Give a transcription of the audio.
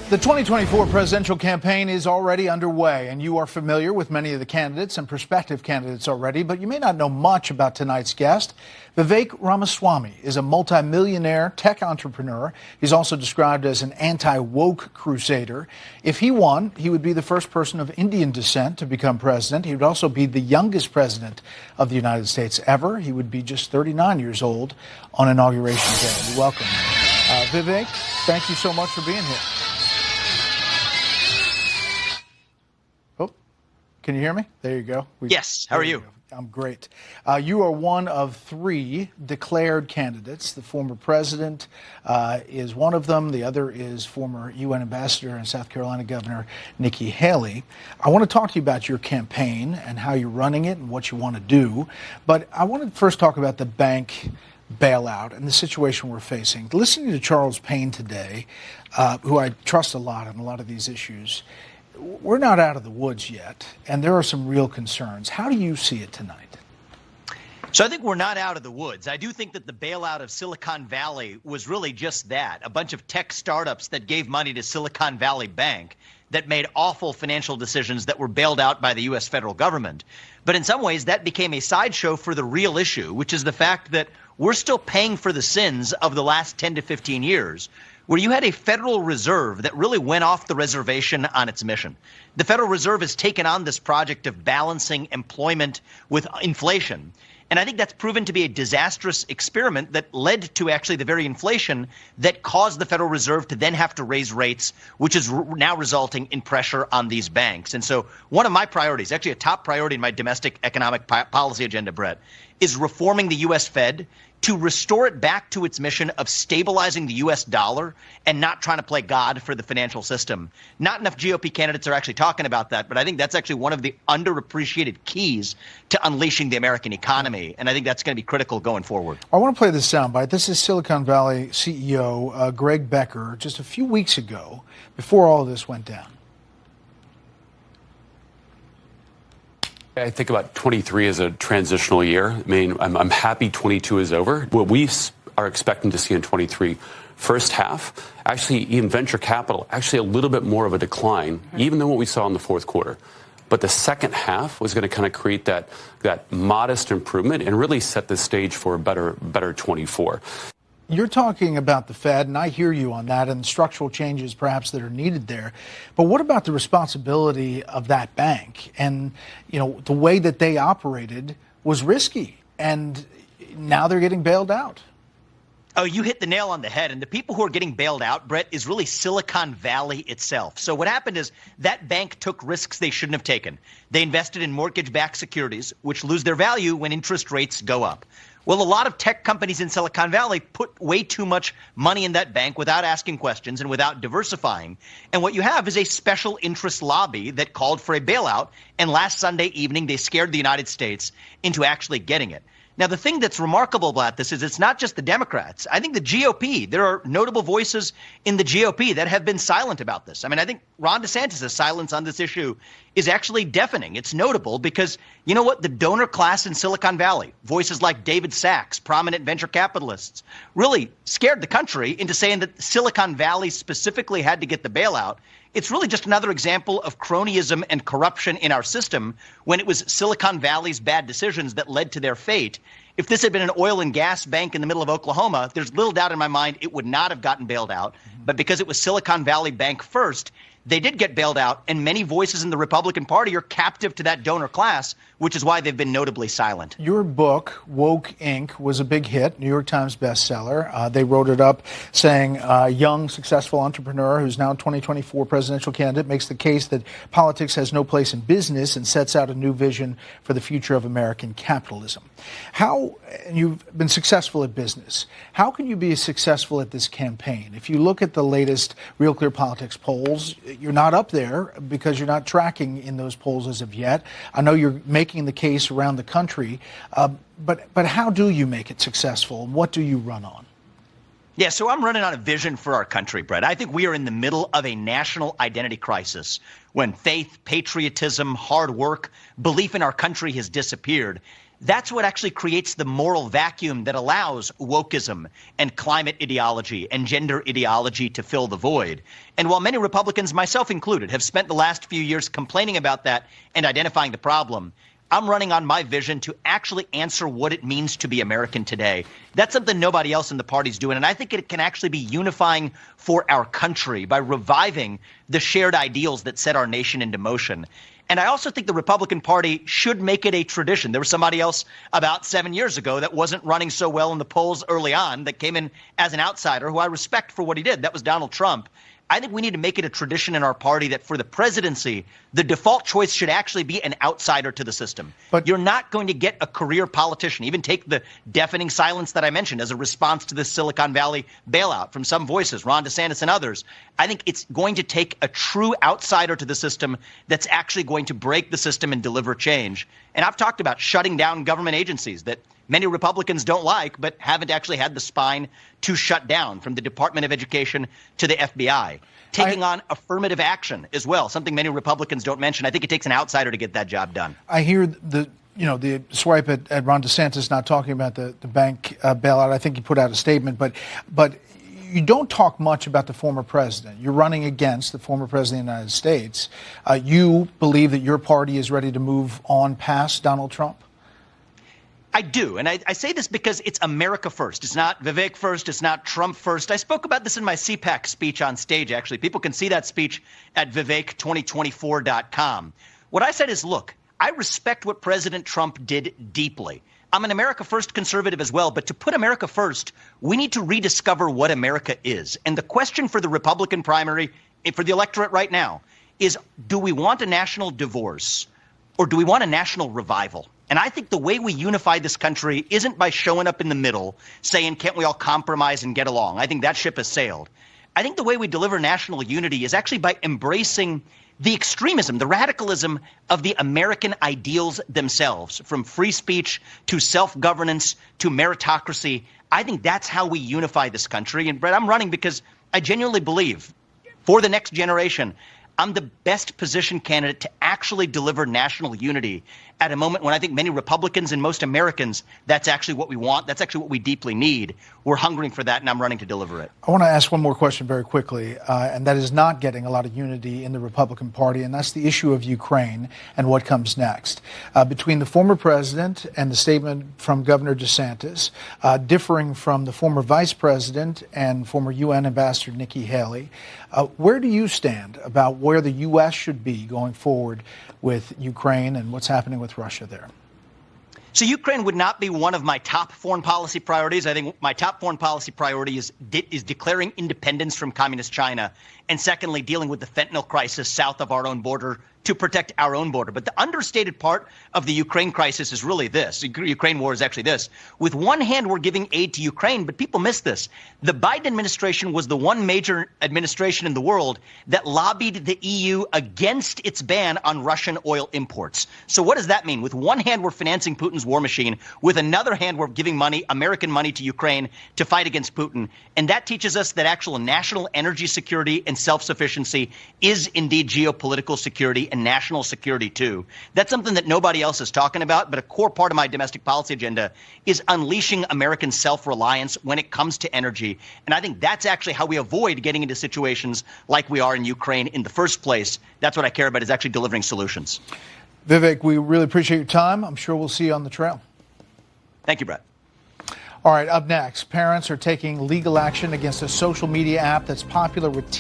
The 2024 presidential campaign is already underway, and you are familiar with many of the candidates and prospective candidates already, but you may not know much about tonight's guest. Vivek Ramaswamy is a multimillionaire tech entrepreneur. He's also described as an anti-woke crusader. If he won, he would be the first person of Indian descent to become president. He would also be the youngest president of the United States ever. He would be just 39 years old on Inauguration Day. Welcome. Vivek, thank you so much for being here. Can you hear me? There you go. Yes. How are you? I'm great. You are one of three declared candidates. The former president is one of them. The other is former UN ambassador and South Carolina Governor Nikki Haley. I want to talk to you about your campaign and how you're running it and what you want to do. But I want to first talk about the bank bailout and the situation we're facing. Listening to Charles Payne today, who I trust a lot on a lot of these issues, we're not out of the woods yet, and there are some real concerns. How do you see it tonight? So I think we're not out of the woods. I do think that the bailout of Silicon Valley was really just that, a bunch of tech startups that gave money to Silicon Valley Bank that made awful financial decisions that were bailed out by the U.S. federal government. But in some ways, that became a sideshow for the real issue, which is the fact that we're still paying for the sins of the last 10 to 15 years, where you had a Federal Reserve that really went off the reservation on its mission. The Federal Reserve has taken on this project of balancing employment with inflation. And I think that's proven to be a disastrous experiment that led to actually the very inflation that caused the Federal Reserve to then have to raise rates, which is now resulting in pressure on these banks. And so one of my priorities, actually a top priority in my domestic economic policy agenda, Bret, is reforming the U.S. Fed to restore it back to its mission of stabilizing the U.S. dollar and not trying to play God for the financial system. Not enough GOP candidates are actually talking about that, but I think that's actually one of the underappreciated keys to unleashing the American economy, and I think that's going to be critical going forward. I want to play this soundbite. This is Silicon Valley CEO Greg Becker just a few weeks ago, before all of this went down. I think about 23 as a transitional year. I mean, I'm happy 22 is over. What we are expecting to see in 23, first half, actually even venture capital, actually a little bit more of a decline, even than what we saw in the fourth quarter. But the second half was going to kind of create that modest improvement and really set the stage for a better 24. You're talking about the Fed, and I hear you on that, and structural changes perhaps that are needed there. But what about the responsibility of that bank? And, you know, the way that they operated was risky, and now they're getting bailed out. Oh, you hit the nail on the head. And the people who are getting bailed out, Bret, is really Silicon Valley itself. So what happened is that bank took risks they shouldn't have taken. They invested in mortgage-backed securities, which lose their value when interest rates go up. Well, a lot of tech companies in Silicon Valley put way too much money in that bank without asking questions and without diversifying. And what you have is a special interest lobby that called for a bailout. And last Sunday evening, they scared the United States into actually getting it. Now, the thing that's remarkable about this is it's not just the Democrats. I think the GOP, there are notable voices in the GOP that have been silent about this. I mean, I think Ron DeSantis' silence on this issue is actually deafening. It's notable because, you know what, the donor class in Silicon Valley, voices like David Sachs, prominent venture capitalists, really scared the country into saying that Silicon Valley specifically had to get the bailout. It's really just another example of cronyism and corruption in our system when it was Silicon Valley's bad decisions that led to their fate. If this had been an oil and gas bank in the middle of Oklahoma, there's little doubt in my mind it would not have gotten bailed out. But because it was Silicon Valley Bank first, they did get bailed out, and many voices in the Republican Party are captive to that donor class, which is why they've been notably silent. Your book, Woke Inc., was a big hit, New York Times bestseller. They wrote it up saying a young, successful entrepreneur who's now 2024 presidential candidate makes the case that politics has no place in business and sets out a new vision for the future of American capitalism. And you've been successful at business. How can you be successful at this campaign? If you look at the latest Real Clear Politics polls, you're not up there because you're not tracking in those polls as of yet. I know you're making the case around the country, but how do you make it successful? What do you run on? Yeah, so I'm running on a vision for our country, Bret. I think we are in the middle of a national identity crisis when faith, patriotism, hard work, belief in our country has disappeared. That's what actually creates the moral vacuum that allows wokeism and climate ideology and gender ideology to fill the void. And while many Republicans, myself included, have spent the last few years complaining about that and identifying the problem, I'm running on my vision to actually answer what it means to be American today. That's something nobody else in the party's doing, and I think it can actually be unifying for our country by reviving the shared ideals that set our nation into motion. And I also think the Republican Party should make it a tradition. There was somebody else about 7 years ago that wasn't running so well in the polls early on that came in as an outsider who I respect for what he did. That was Donald Trump. I think we need to make it a tradition in our party that for the presidency, the default choice should actually be an outsider to the system. But you're not going to get a career politician. Even take the deafening silence that I mentioned as a response to the Silicon Valley bailout from some voices, Ron DeSantis and others. I think it's going to take a true outsider to the system that's actually going to break the system and deliver change. And I've talked about shutting down government agencies that many Republicans don't like, but haven't actually had the spine to shut down, from the Department of Education to the FBI. Taking on affirmative action as well, something many Republicans don't mention. I think it takes an outsider to get that job done. I hear the swipe at Ron DeSantis not talking about the bank bailout. I think he put out a statement, but you don't talk much about the former president. You're running against the former president of the United States. You believe that your party is ready to move on past Donald Trump? I do. And I say this because it's America first. It's not Vivek first. It's not Trump first. I spoke about this in my CPAC speech on stage, actually. People can see that speech at Vivek2024.com. What I said is, look, I respect what President Trump did deeply. I'm an America first conservative as well. But to put America first, we need to rediscover what America is. And the question for the Republican primary, for the electorate right now, is, do we want a national divorce or do we want a national revival? And I think the way we unify this country isn't by showing up in the middle saying, can't we all compromise and get along? I think that ship has sailed. I think the way we deliver national unity is actually by embracing the extremism, the radicalism of the American ideals themselves, from free speech to self-governance to meritocracy. I think that's how we unify this country. And Bret, I'm running because I genuinely believe for the next generation, I'm the best positioned candidate to actually deliver national unity at a moment when I think many Republicans and most Americans, that's actually what we want. That's actually what we deeply need. We're hungering for that, and I'm running to deliver it. I want to ask one more question very quickly, and that is not getting a lot of unity in the Republican Party, and that's the issue of Ukraine and what comes next. Between the former president and the statement from Governor DeSantis, differing from the former vice president and former UN Ambassador Nikki Haley, where do you stand about where the U.S. should be going forward with Ukraine and what's happening with Russia there? So Ukraine would not be one of my top foreign policy priorities. I think my top foreign policy priority is declaring independence from communist China, and secondly, dealing with the fentanyl crisis south of our own border to protect our own border. But the understated part of the Ukraine crisis is really this. The Ukraine war is actually this. With one hand, we're giving aid to Ukraine, but people miss this. The Biden administration was the one major administration in the world that lobbied the EU against its ban on Russian oil imports. So what does that mean? With one hand, we're financing Putin's war machine. With another hand, we're giving money, American money, to Ukraine to fight against Putin. And that teaches us that actual national energy security and self-sufficiency is indeed geopolitical security and national security, too. That's something that nobody else is talking about, but a core part of my domestic policy agenda is unleashing American self-reliance when it comes to energy. And I think that's actually how we avoid getting into situations like we are in Ukraine in the first place. That's what I care about, is actually delivering solutions. Vivek, we really appreciate your time. I'm sure we'll see you on the trail. Thank you, Bret. All right, up next, parents are taking legal action against a social media app that's popular with teens.